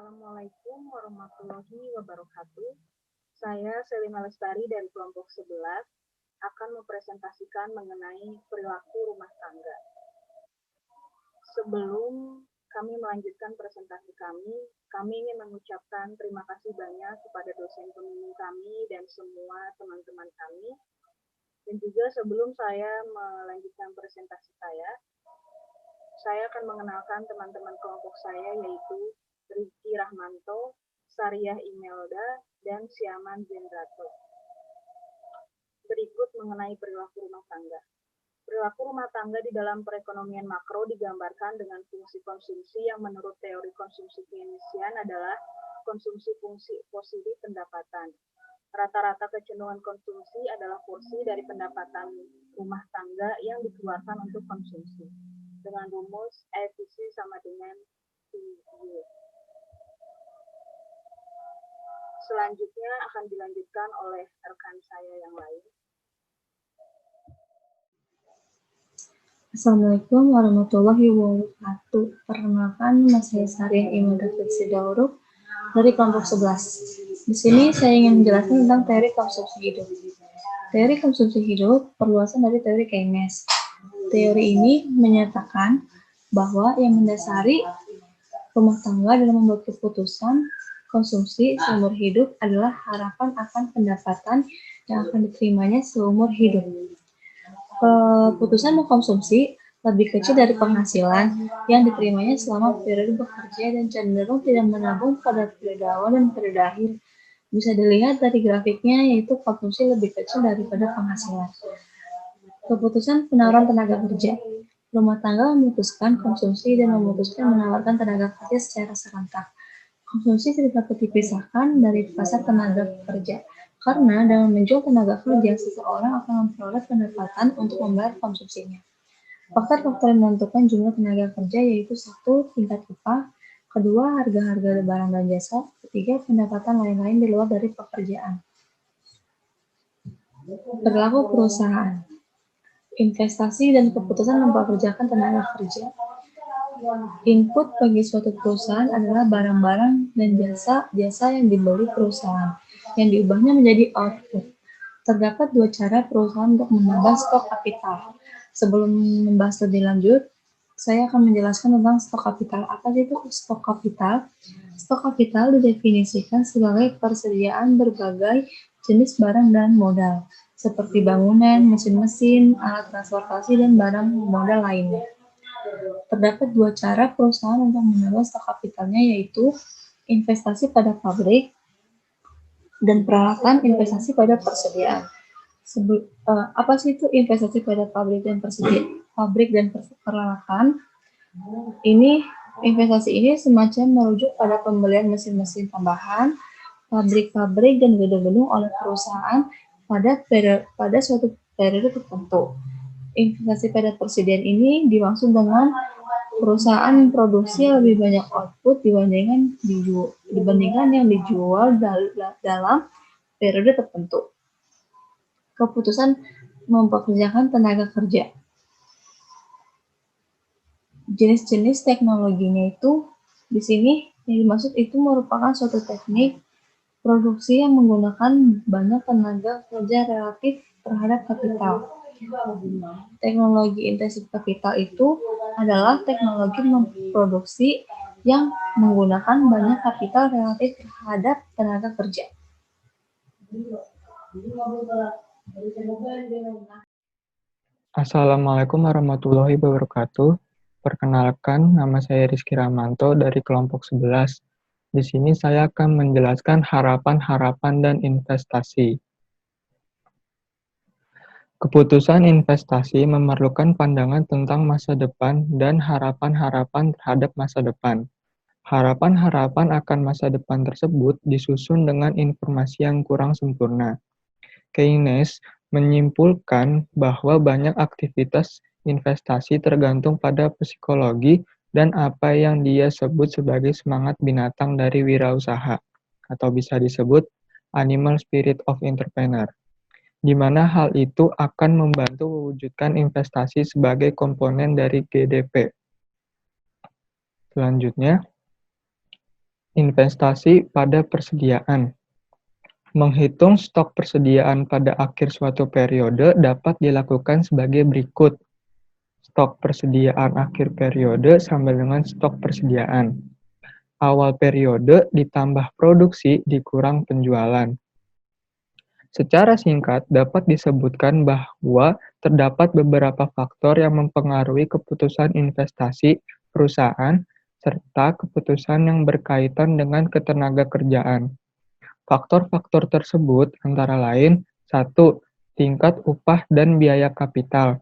Assalamualaikum warahmatullahi wabarakatuh. Saya Selina Lestari dari kelompok 11 akan mempresentasikan mengenai perilaku rumah tangga. Sebelum kami melanjutkan presentasi kami ingin mengucapkan terima kasih banyak kepada dosen pembimbing kami dan semua teman-teman kami. Dan juga sebelum saya melanjutkan presentasi saya akan mengenalkan teman-teman kelompok saya, yaitu Rizky Rahmanto, Sariah Imelda, dan Siaman Jendrato. Berikut mengenai perilaku rumah tangga. Perilaku rumah tangga di dalam perekonomian makro digambarkan dengan fungsi konsumsi yang menurut teori konsumsi Keynesian adalah konsumsi fungsi positif pendapatan. Rata-rata kecenderungan konsumsi adalah porsi dari pendapatan rumah tangga yang dikeluarkan untuk konsumsi. Dengan rumus EFISI sama dengan PU. Selanjutnya akan dilanjutkan oleh rekan saya yang lain. Assalamualaikum warahmatullahi wabarakatuh. Perkenalkan, nama saya Sariah Imelda Dauruk dari kelompok 11. Di sini saya ingin menjelaskan tentang teori konsumsi hidup. Teori konsumsi hidup perluasan dari teori Keynes. Teori ini menyatakan bahwa yang mendasari rumah tangga dalam membuat keputusan konsumsi seumur hidup adalah harapan akan pendapatan yang akan diterimanya seumur hidup. Keputusan mengkonsumsi lebih kecil dari penghasilan yang diterimanya selama periode bekerja dan cenderung tidak menabung pada periode awal dan periode akhir. Bisa dilihat dari grafiknya, yaitu konsumsi lebih kecil daripada penghasilan. Keputusan penawaran tenaga kerja. Rumah tangga memutuskan konsumsi dan memutuskan menawarkan tenaga kerja secara serentak. Konsumsi tidak dapat dipisahkan dari pasar tenaga kerja, karena dengan menjual tenaga kerja, seseorang akan memperoleh pendapatan untuk membayar konsumsinya. Faktor-faktor yang menentukan jumlah tenaga kerja yaitu 1. Tingkat upah, 2. Harga-harga barang dan jasa, 3. Pendapatan lain-lain di luar dari pekerjaan. Perilaku perusahaan. Investasi dan keputusan mempekerjakan tenaga kerja. Input bagi suatu perusahaan adalah barang-barang dan jasa yang dibeli perusahaan, yang diubahnya menjadi output. Terdapat dua cara perusahaan untuk menambah stok kapital. Sebelum membahas lebih lanjut, saya akan menjelaskan tentang stok kapital. Apa sih itu stok kapital? Stok kapital didefinisikan sebagai persediaan berbagai jenis barang dan modal, seperti bangunan, mesin-mesin, alat transportasi, dan barang modal lainnya. Terdapat dua cara perusahaan untuk menambah stok kapitalnya, yaitu investasi pada pabrik dan peralatan, investasi pada persediaan. Apa sih itu investasi pada pabrik dan peralatan? Investasi ini semacam merujuk pada pembelian mesin-mesin tambahan, pabrik-pabrik dan gedung-gedung oleh perusahaan pada suatu periode tertentu. Investasi pada persediaan ini dimaksud dengan perusahaan memproduksi lebih banyak output dibandingkan yang dijual dalam periode tertentu. Keputusan mempekerjakan tenaga kerja. Jenis-jenis teknologinya itu di sini yang dimaksud itu merupakan suatu teknik produksi yang menggunakan banyak tenaga kerja relatif terhadap kapital. Teknologi intensif kapital itu adalah teknologi memproduksi yang menggunakan banyak kapital relatif terhadap tenaga kerja. Assalamualaikum warahmatullahi wabarakatuh. Perkenalkan, nama saya Rizky Rahmanto dari kelompok 11. Di sini saya akan menjelaskan harapan-harapan dan investasi. Keputusan investasi memerlukan pandangan tentang masa depan dan harapan-harapan terhadap masa depan. Harapan-harapan akan masa depan tersebut disusun dengan informasi yang kurang sempurna. Keynes menyimpulkan bahwa banyak aktivitas investasi tergantung pada psikologi dan apa yang dia sebut sebagai semangat binatang dari wirausaha, atau bisa disebut animal spirit of entrepreneur, di mana hal itu akan membantu mewujudkan investasi sebagai komponen dari GDP. Selanjutnya, Investasi pada persediaan. Menghitung stok persediaan pada akhir suatu periode dapat dilakukan sebagai berikut. Stok persediaan akhir periode sama dengan stok persediaan. Awal periode ditambah produksi dikurang penjualan. Secara singkat, dapat disebutkan bahwa terdapat beberapa faktor yang mempengaruhi keputusan investasi perusahaan serta keputusan yang berkaitan dengan ketenaga kerjaan. Faktor-faktor tersebut antara lain: 1. Tingkat upah dan biaya kapital.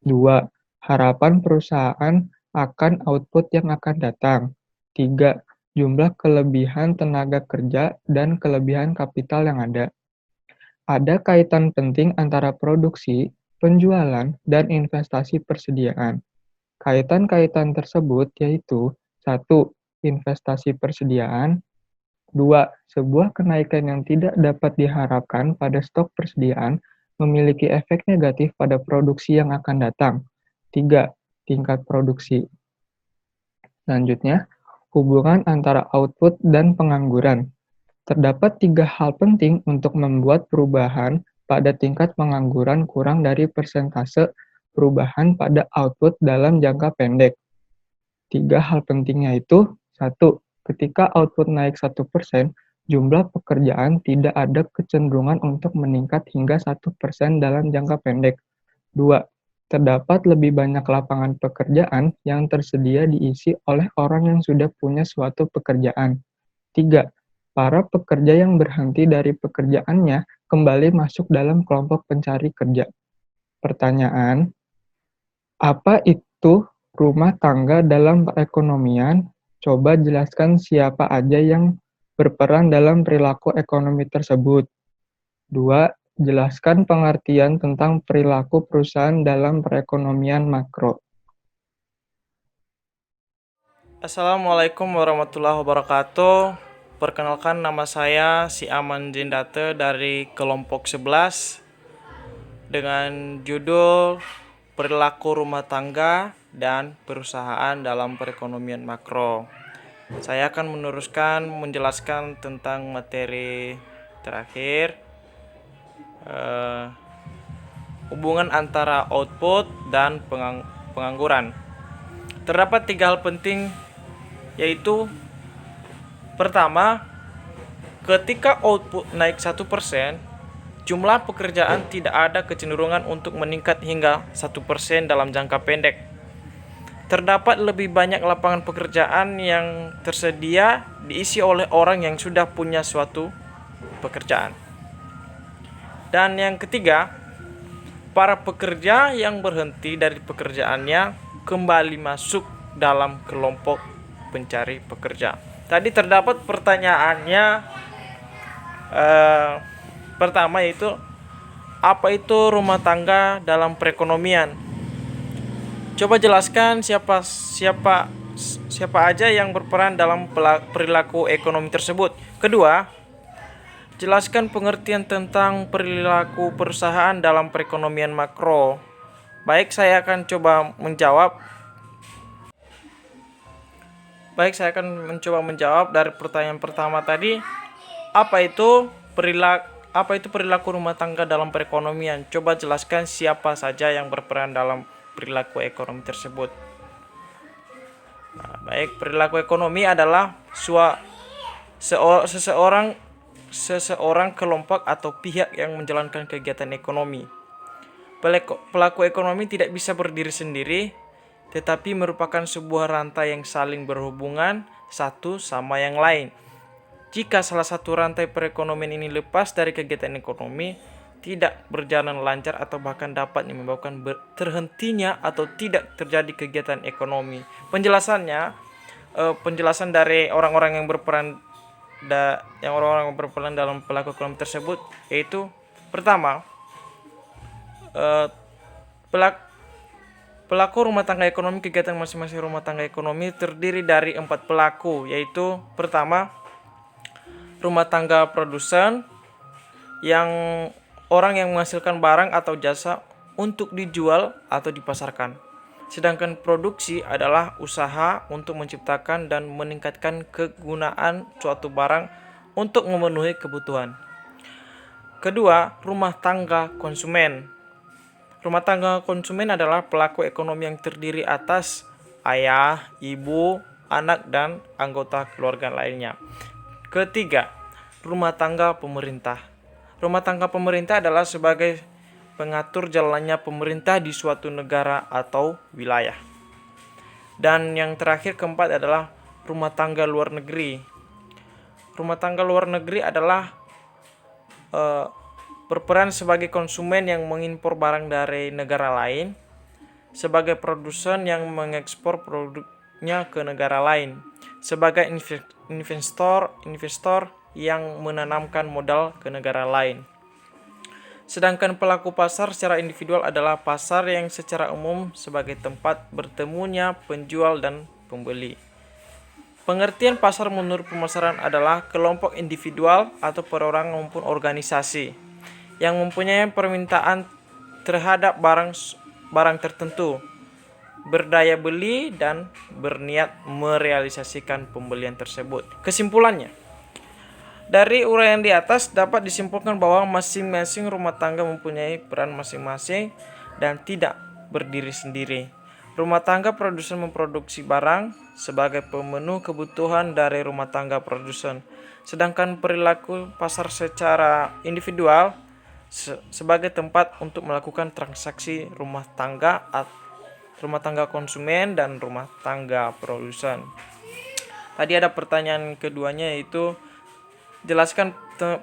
2. Harapan perusahaan akan output yang akan datang. 3. Jumlah kelebihan tenaga kerja dan kelebihan kapital yang ada. Ada kaitan penting antara produksi, penjualan, dan investasi persediaan. Kaitan-kaitan tersebut yaitu: 1. Investasi persediaan. 2. Sebuah kenaikan yang tidak dapat diharapkan pada stok persediaan memiliki efek negatif pada produksi yang akan datang. 3. Tingkat produksi. Selanjutnya, hubungan antara output dan pengangguran. Terdapat 3 hal penting untuk membuat perubahan pada tingkat pengangguran kurang dari persentase perubahan pada output dalam jangka pendek. 3 hal pentingnya itu: 1. Ketika output naik 1%, jumlah pekerjaan tidak ada kecenderungan untuk meningkat hingga 1% dalam jangka pendek. 2. Terdapat lebih banyak lapangan pekerjaan yang tersedia diisi oleh orang yang sudah punya suatu pekerjaan. 3. Para pekerja yang berhenti dari pekerjaannya kembali masuk dalam kelompok pencari kerja. Pertanyaan: apa itu rumah tangga dalam perekonomian? Coba jelaskan siapa aja yang berperan dalam perilaku ekonomi tersebut. 2. Jelaskan pengertian tentang perilaku perusahaan dalam perekonomian makro. Assalamualaikum warahmatullahi wabarakatuh. Perkenalkan, nama saya si Aman Jendate dari kelompok 11 dengan judul Perilaku Rumah Tangga dan Perusahaan dalam Perekonomian Makro. Saya akan menjelaskan tentang materi terakhir, hubungan antara output dan pengangguran. Terdapat 3 hal penting, yaitu pertama, ketika output naik 1%, jumlah pekerjaan tidak ada kecenderungan untuk meningkat hingga 1% dalam jangka pendek. Terdapat lebih banyak lapangan pekerjaan yang tersedia diisi oleh orang yang sudah punya suatu pekerjaan. Dan yang ketiga, para pekerja yang berhenti dari pekerjaannya kembali masuk dalam kelompok pencari pekerja. Tadi terdapat pertanyaannya, pertama yaitu apa itu rumah tangga dalam perekonomian? Coba jelaskan siapa aja yang berperan dalam perilaku ekonomi tersebut. Kedua, jelaskan pengertian tentang perilaku perusahaan dalam perekonomian makro. Baik, saya akan menjawab dari pertanyaan pertama tadi. Apa itu perilaku rumah tangga dalam perekonomian? Coba jelaskan siapa saja yang berperan dalam perilaku ekonomi tersebut. Baik, perilaku ekonomi adalah seseorang kelompok atau pihak yang menjalankan kegiatan ekonomi. Pelaku ekonomi tidak bisa berdiri sendiri, tetapi merupakan sebuah rantai yang saling berhubungan satu sama yang lain. Jika salah satu rantai perekonomian ini lepas dari kegiatan ekonomi, tidak berjalan lancar atau bahkan dapat menyebabkan terhentinya atau tidak terjadi kegiatan ekonomi. Penjelasan dari orang-orang yang berperan dalam pelaku ekonomi tersebut yaitu: pertama, pelaku rumah tangga ekonomi. Kegiatan masing-masing rumah tangga ekonomi terdiri dari 4 pelaku, yaitu pertama, rumah tangga produsen, yang orang yang menghasilkan barang atau jasa untuk dijual atau dipasarkan. Sedangkan produksi adalah usaha untuk menciptakan dan meningkatkan kegunaan suatu barang untuk memenuhi kebutuhan. Kedua, rumah tangga konsumen. Rumah tangga konsumen adalah pelaku ekonomi yang terdiri atas ayah, ibu, anak, dan anggota keluarga lainnya. Ketiga, rumah tangga pemerintah. Rumah tangga pemerintah adalah sebagai pengatur jalannya pemerintah di suatu negara atau wilayah. Dan yang terakhir keempat adalah rumah tangga luar negeri. Rumah tangga luar negeri adalah berperan sebagai konsumen yang mengimpor barang dari negara lain, sebagai produsen yang mengekspor produknya ke negara lain, sebagai investor yang menanamkan modal ke negara lain. Sedangkan pelaku pasar secara individual adalah pasar yang secara umum sebagai tempat bertemunya penjual dan pembeli. Pengertian pasar menurut pemasaran adalah kelompok individual atau perorangan maupun organisasi yang mempunyai permintaan terhadap barang tertentu, berdaya beli, dan berniat merealisasikan pembelian tersebut. Kesimpulannya, dari uraian di atas dapat disimpulkan bahwa masing-masing rumah tangga mempunyai peran masing-masing dan tidak berdiri sendiri. Rumah tangga produsen memproduksi barang sebagai pemenuh kebutuhan dari rumah tangga produsen, sedangkan perilaku pasar secara individual sebagai tempat untuk melakukan transaksi rumah tangga konsumen dan rumah tangga produsen. Tadi ada pertanyaan keduanya, yaitu jelaskan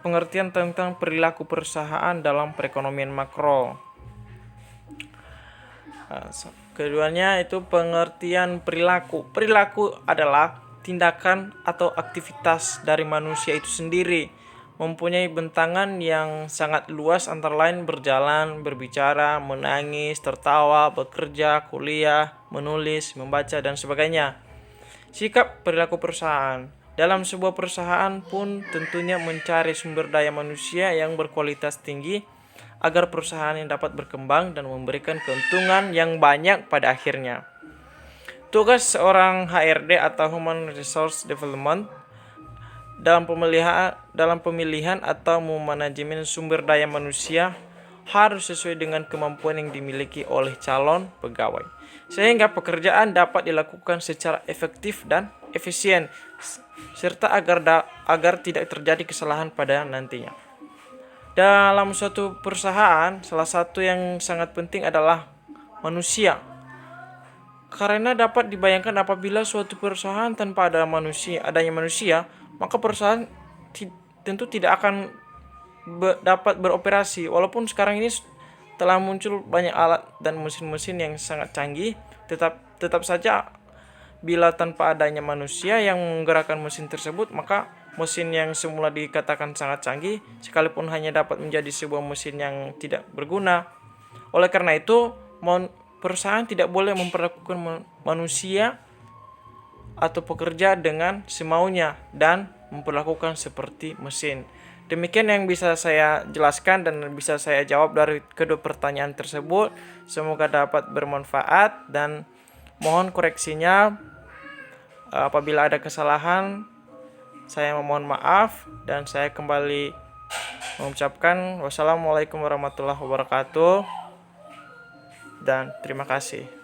pengertian tentang perilaku perusahaan dalam perekonomian makro. Keduanya itu pengertian perilaku. Perilaku adalah tindakan atau aktivitas dari manusia itu sendiri, mempunyai bentangan yang sangat luas antara lain berjalan, berbicara, menangis, tertawa, bekerja, kuliah, menulis, membaca, dan sebagainya. Sikap perilaku perusahaan. Dalam sebuah perusahaan pun tentunya mencari sumber daya manusia yang berkualitas tinggi agar perusahaan yang dapat berkembang dan memberikan keuntungan yang banyak pada akhirnya. Tugas seorang HRD atau Human Resource Development dalam pemilihan atau memanajemen sumber daya manusia harus sesuai dengan kemampuan yang dimiliki oleh calon pegawai, sehingga pekerjaan dapat dilakukan secara efektif dan efisien, serta agar tidak terjadi kesalahan pada nantinya. Dalam suatu perusahaan, salah satu yang sangat penting adalah manusia. Karena dapat dibayangkan apabila suatu perusahaan tanpa adanya manusia, maka perusahaan tentu tidak akan dapat beroperasi. Walaupun sekarang ini telah muncul banyak alat dan mesin-mesin yang sangat canggih, tetap saja bila tanpa adanya manusia yang menggerakkan mesin tersebut, maka mesin yang semula dikatakan sangat canggih sekalipun hanya dapat menjadi sebuah mesin yang tidak berguna. Oleh karena itu, perusahaan tidak boleh memperlakukan manusia atau pekerja dengan semaunya dan memperlakukan seperti mesin. Demikian yang bisa saya jelaskan dan bisa saya jawab dari kedua pertanyaan tersebut. Semoga dapat bermanfaat dan mohon koreksinya. Apabila ada kesalahan, saya memohon maaf dan saya kembali mengucapkan wassalamualaikum warahmatullahi wabarakatuh dan terima kasih.